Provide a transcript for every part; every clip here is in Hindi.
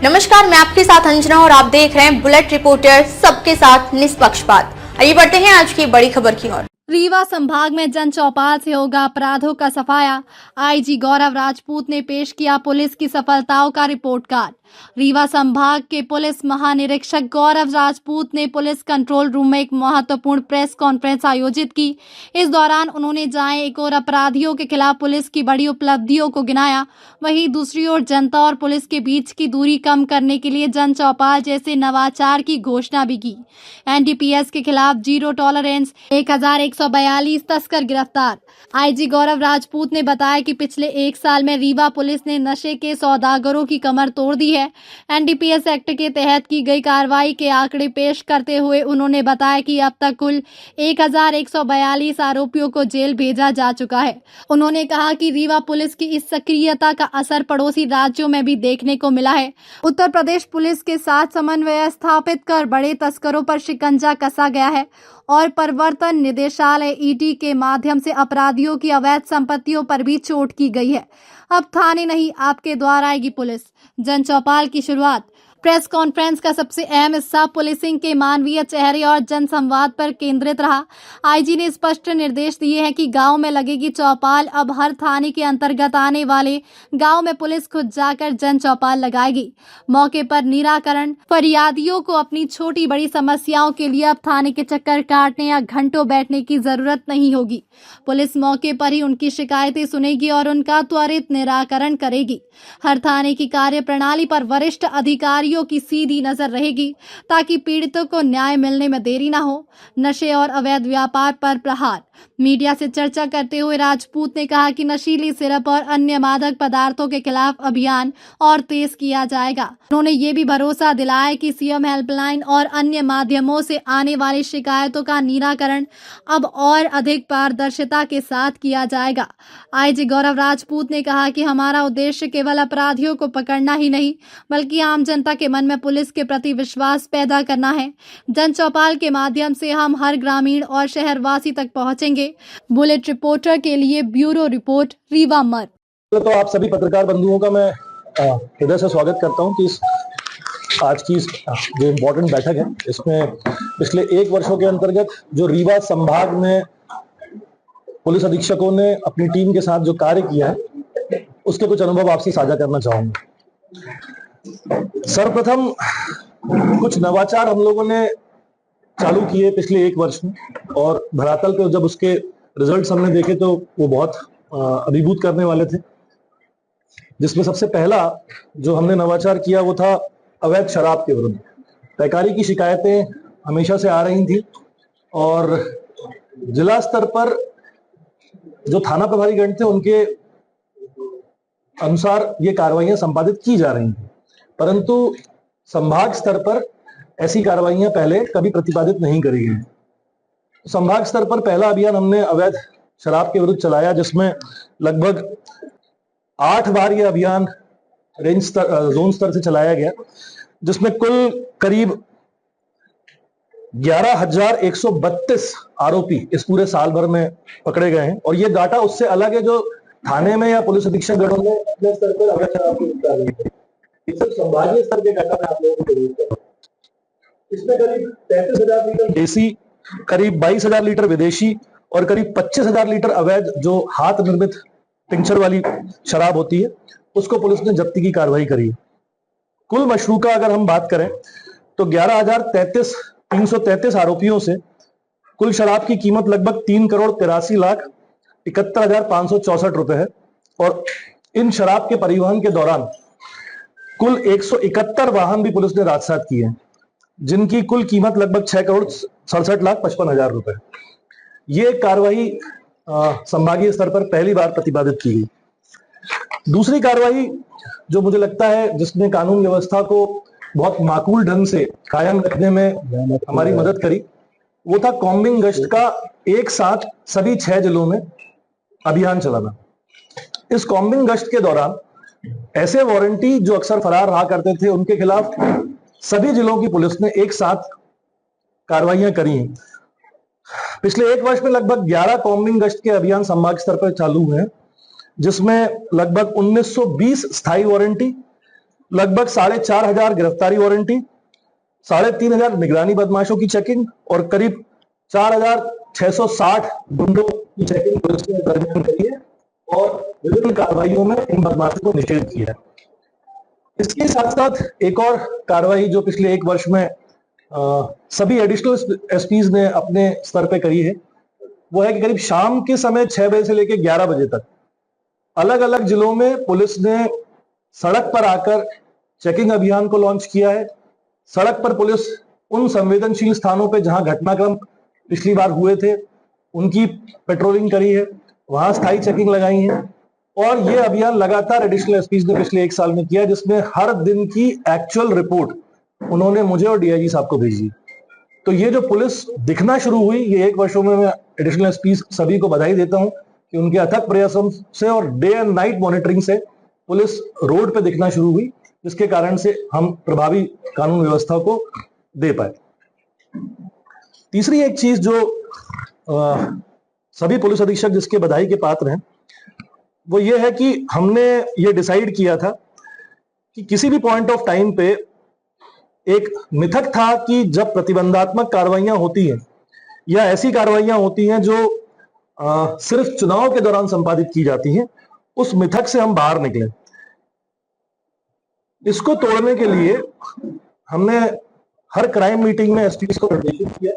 नमस्कार, मैं आपके साथ अंजना और आप देख रहे हैं बुलेट रिपोर्टर, सबके साथ निष्पक्षपात। आइए बढ़ते हैं आज की बड़ी खबर की ओर। रीवा संभाग में जन चौपाल से होगा अपराधों का सफाया। आईजी गौरव राजपूत ने पेश किया पुलिस की सफलताओं का रिपोर्ट कार्ड। रीवा संभाग के पुलिस महानिरीक्षक गौरव राजपूत ने पुलिस कंट्रोल रूम में एक महत्वपूर्ण प्रेस कॉन्फ्रेंस आयोजित की। इस दौरान उन्होंने जहां एक और अपराधियों के खिलाफ पुलिस की बड़ी उपलब्धियों को गिनाया, वहीं दूसरी ओर जनता और पुलिस के बीच की दूरी कम करने के लिए जन चौपाल जैसे नवाचार की घोषणा भी की। एनडीपीएस के खिलाफ जीरो टॉलरेंस, 1142 तस्कर गिरफ्तार। आईजी गौरव राजपूत ने बताया कि पिछले एक साल में रीवा पुलिस ने नशे के सौदागरों की कमर तोड़ दी है। एनडीपीएस एक्ट के तहत की गई कार्रवाई के आंकड़े पेश करते हुए उन्होंने बताया कि अब तक कुल 1142 आरोपियों को जेल भेजा जा चुका है। उन्होंने कहा कि रीवा पुलिस की इस सक्रियता का असर पड़ोसी राज्यों में भी देखने को मिला है। उत्तर प्रदेश पुलिस के साथ समन्वय स्थापित कर बड़े तस्करों पर शिकंजा कसा गया है और प्रवर्तन निदेशालय ईडी के माध्यम से अपराधियों की अवैध संपत्तियों पर भी चोट की गई है। अब थाने नहीं, आपके द्वार आएगी पुलिस। जन चौपाल की शुरुआत। प्रेस कॉन्फ्रेंस का सबसे अहम हिस्सा पुलिसिंग के मानवीय चेहरे और जन संवाद पर केंद्रित रहा। आईजी ने स्पष्ट निर्देश दिए हैं कि गांव में लगेगी चौपाल। अब हर थाने के अंतर्गत आने वाले गांव में पुलिस खुद जाकर जन चौपाल लगाएगी। मौके पर निराकरण। फरियादियों को अपनी छोटी बड़ी समस्याओं के लिए अब थाने के चक्कर काटने या घंटों बैठने की जरूरत नहीं होगी। पुलिस मौके पर ही उनकी शिकायतें सुनेगी और उनका त्वरित निराकरण करेगी। हर थाने की कार्य प्रणाली पर वरिष्ठ अधिकारियों की सीधी नजर रहेगी ताकि पीड़ितों को न्याय मिलने में देरी न हो। नशे और अवैध व्यापार पर प्रहार। मीडिया से चर्चा करते हुए राजपूत ने कहा कि नशीली सिरप और अन्य मादक पदार्थों के खिलाफ अभियान और तेज किया जाएगा। उन्होंने ये भी भरोसा दिलाया कि सीएम हेल्पलाइन और अन्य माध्यमों से आने वाली शिकायतों का निराकरण अब और अधिक पारदर्शिता के साथ किया जाएगा। आईजी गौरव राजपूत ने कहा कि हमारा उद्देश्य केवल अपराधियों को पकड़ना ही नहीं, बल्कि आम जनता के मन में पुलिस के प्रति विश्वास पैदा करना है। जन चौपाल के माध्यम से हम हर ग्रामीण और शहरवासी तक पहुंचेंगे। बुलेट रिपोर्टर के लिए ब्यूरो रिपोर्ट, रीवा मर। तो आप सभी पत्रकार बंधुओं का मैं हृदय से स्वागत करता हूं कि आज की जो इम्पोर्टेंट बैठक है, इसमें पिछले 1 वर्षों के अंतर्गत जो रीवा संभाग में पुलिस अधीक्षकों ने अपनी टीम के साथ जो कार्य किया है, उसके कुछ अनुभव आपसे साझा करना चाहूंगा। सर्वप्रथम कुछ नवाचार हम लोगों ने चालू किए पिछले 1 वर्ष में, और धरातल पे जब उसके रिजल्ट्स हमने देखे तो वो बहुत अभिभूत करने वाले थे। जिसमें सबसे पहला जो हमने नवाचार किया वो था अवैध शराब के विरुद्ध। पैकारी की शिकायतें हमेशा से आ रही थी और जिला स्तर पर जो थाना प्रभारीगण थे उनके अनुसार ये कार्रवाइयां संपादित की जा रही थी, परंतु संभाग स्तर पर ऐसी कार्रवाइयां पहले कभी प्रतिपादित नहीं करी गई। संभाग स्तर पर पहला अभियान हमने अवैध शराब के विरुद्ध चलाया, जिसमें लगभग 8 बार यह अभियान रेंज स्तर, जोन स्तर से चलाया गया, जिसमें कुल करीब 11,132 आरोपी इस पूरे साल भर में पकड़े गए हैं। और ये डाटा उससे अलग है जो थाने में या पुलिस अधीक्षक गणों ने अपने स्तर पर अवैध शराब की निगरानी की। संभागीय स्तर के डाटा में आप लोगों को जरूर करूं। इसमें करीब 33,000 लीटर देसी, करीब 22,000 लीटर विदेशी और करीब 25,000 लीटर अवैध जो हाथ निर्मित टिंचर वाली शराब होती है, उसको पुलिस ने जब्ती की कार्रवाई करी। कुल मशरूका अगर हम बात करें तो 11,333 आरोपियों से कुल शराब की कीमत लगभग 3,83,71,564 रुपए है। और इन शराब के परिवहन के दौरान कुल 171 वाहन भी पुलिस ने राजसात किए हैं, जिनकी कुल कीमत लगभग 6,67,55,000 रुपए। ये कार्रवाई संभागीय स्तर पर पहली बार प्रतिपादित की गई। दूसरी कार्रवाई जो मुझे लगता है जिसने कानून व्यवस्था को बहुत माकूल ढंग से कायम रखने में हमारी मदद करी, वो था कॉम्बिंग गश्त का एक साथ सभी 6 जिलों में अभियान चलाना। इस कॉम्बिंग गश्त के दौरान ऐसे वारंटी जो अक्सर फरार रहा करते थे, उनके खिलाफ सभी जिलों की पुलिस ने एक साथ कार्रवाइयां करी हैं। पिछले 1 वर्ष में लगभग 11 कॉम्बिंग गश्त के अभियान संभाग स्तर पर चालू हैं, जिसमें लगभग 1920 स्थायी वारंटी लगभग 4,500 गिरफ्तारी वारंटी, 3,500 निगरानी बदमाशों की चेकिंग और करीब 4,660 गुंडों की चेकिंग पुलिस ने दरमियान करी है और विभिन्न कार्रवाइयों में इन बदमाशों को निषेध किया है। इसके साथ साथ एक और कार्रवाई जो पिछले एक वर्ष में सभी एडिशनल एसपीज ने अपने स्तर पे करी है, वो है कि करीब शाम के समय 6 बजे से लेकर 11 बजे तक अलग अलग जिलों में पुलिस ने सड़क पर आकर चेकिंग अभियान को लॉन्च किया है। सड़क पर पुलिस उन संवेदनशील स्थानों पे जहां घटनाक्रम पिछली बार हुए थे उनकी पेट्रोलिंग करी है, वहां स्थायी चेकिंग लगाई है और ये अभियान लगातार एडिशनल एसपीज ने पिछले एक साल में किया, जिसमें हर दिन की एक्चुअल रिपोर्ट उन्होंने मुझे और डीआईजी साहब को भेजी। तो ये जो पुलिस दिखना शुरू हुई, ये एक वर्षों में मैं एडिशनल एसपीज सभी को बधाई देता हूं कि उनके अथक प्रयासों से और डे एंड नाइट मॉनिटरिंग से पुलिस रोड पे दिखना शुरू हुई, जिसके कारण से हम प्रभावी कानून व्यवस्था को दे पाए। तीसरी एक चीज जो सभी पुलिस अधीक्षक जिसके बधाई के पात्र हैं, वो ये है कि हमने ये डिसाइड किया था कि किसी भी पॉइंट ऑफ टाइम पे एक मिथक था कि जब प्रतिबंधात्मक कार्रवाइयां होती हैं या ऐसी कार्रवाइयां होती हैं जो सिर्फ चुनाव के दौरान संपादित की जाती हैं, उस मिथक से हम बाहर निकले। इसको तोड़ने के लिए हमने हर क्राइम मीटिंग में एसपीज को निर्देशित किया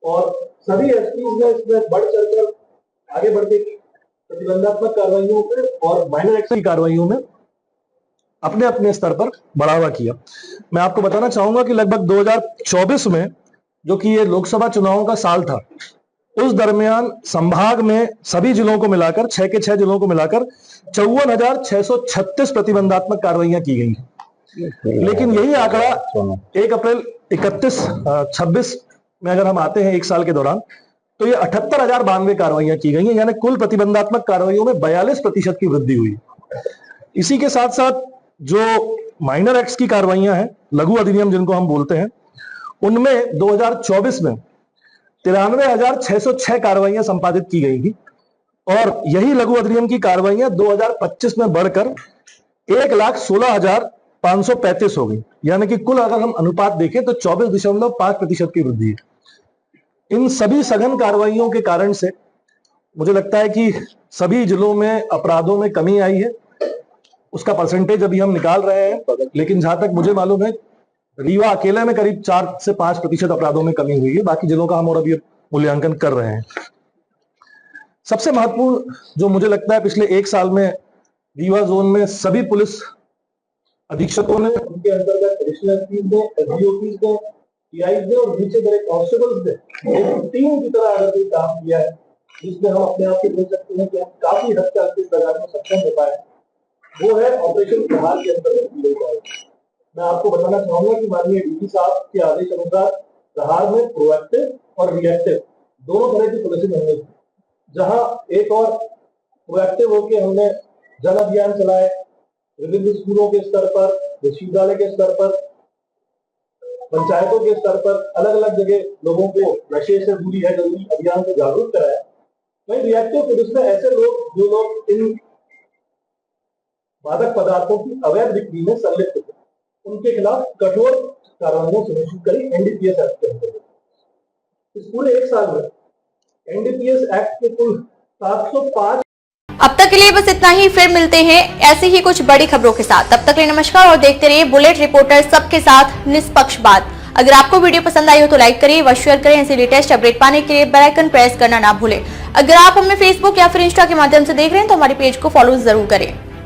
और सभी एसपीज ने इसमें बढ़ चढ़कर आगे बढ़ के प्रतिबंधात्मक कार्रवाइयों में और माइनर एक्शन की कार्रवाइयों में अपने अपने स्तर पर बढ़ावा किया। मैं आपको बताना चाहूंगा कि लगभग 2024 में, जो कि ये लोकसभा चुनावों का साल था, उस दरमियान संभाग में सभी जिलों को मिलाकर 6 के 6 जिलों को मिलाकर 54,636 प्रतिबंधात्मक कार्रवाइयां की गई। लेकिन यही आंकड़ा 1 अप्रैल 26 में अगर हम आते हैं एक साल के दौरान, तो ये 78,092 कार्रवाइयां की गई हैं, यानी कुल प्रतिबंधात्मक कार्रवाइयों में 42% की वृद्धि हुई। इसी के साथ साथ जो माइनर एक्ट्स की कार्रवाइयां हैं, लघु अधिनियम जिनको हम बोलते हैं, उनमें 2024 में 93,606 कार्रवाइयां संपादित की गई थी और यही लघु अधिनियम की कार्रवाइयां 2025 में बढ़कर 1,16,535 हो गई, यानी कि कुल अगर हम अनुपात देखें तो 24.5% की वृद्धि है। इन सभी सघन कार्रवाइयों के कारण से मुझे लगता है कि सभी जिलों में अपराधों में कमी आई है। उसका परसेंटेज अभी हम निकाल रहे हैं, लेकिन जहां तक मुझे मालूम है रीवा अकेले में करीब 4 से 5% अपराधों में कमी हुई है। बाकी जिलों का हम और अभी मूल्यांकन कर रहे हैं। सबसे महत्वपूर्ण जो मुझे लगता है, पिछले एक साल में रीवा जोन में सभी पुलिस अधीक्षकों ने, उनके अंतर्गत एडिशनल एसपीज ने, एसडीओपीज ने, टीआईज ने और नीचे बड़े कांस्टेबल्स ने एक टीम की तरह अगर कोई काम किया है, जिसमें हम अपने आप को बोल सकते हैं कि हम काफी हद तक इस दरगाह में सक्षम हो पाए, वो है ऑपरेशन प्रहार के अंतर्गत की गई कार्रवाई। मैं आपको बताना चाहूंगा कि माननीय डीजी साहब के आदेश अनुसार प्रहार में प्रोएक्टिव और रिएक्टिव दोनों तरह की पुलिसिंग हमने की। जहां एक और प्रोएक्टिव होकर हमने जन अभियान चलाए, विभिन्न स्कूलों के स्तर पर, विश्वविद्यालय के स्तर पर, पंचायतों के स्तर पर अलग अलग जगह लोगों को नशे से दूरी है जरूरी अभियान से जागरूक कराया। वहीं रिएक्टिव पुलिस में ऐसे लोग जो लोग इन मादक पदार्थों की अवैध बिक्री में संलिप्त थे, उनके खिलाफ कठोर कार्रवाई सुनिश्चित करी एनडीपीएस एक्ट के अंतर्गत। इस पूरे एक साल में एनडीपीएस एक्ट के कुल 705। अब तक के लिए बस इतना ही, फिर मिलते हैं ऐसी ही कुछ बड़ी खबरों के साथ। तब तक के लिए नमस्कार और देखते रहिए बुलेट रिपोर्टर, सबके साथ निष्पक्ष बात। अगर आपको वीडियो पसंद आई हो तो लाइक करिए व शेयर करें। ऐसे लेटेस्ट अपडेट पाने के लिए बेल आइकन प्रेस करना ना भूलें। अगर आप हमें फेसबुक या फिर इंस्टा के माध्यम से देख रहे हैं तो हमारे पेज को फॉलो जरूर करें।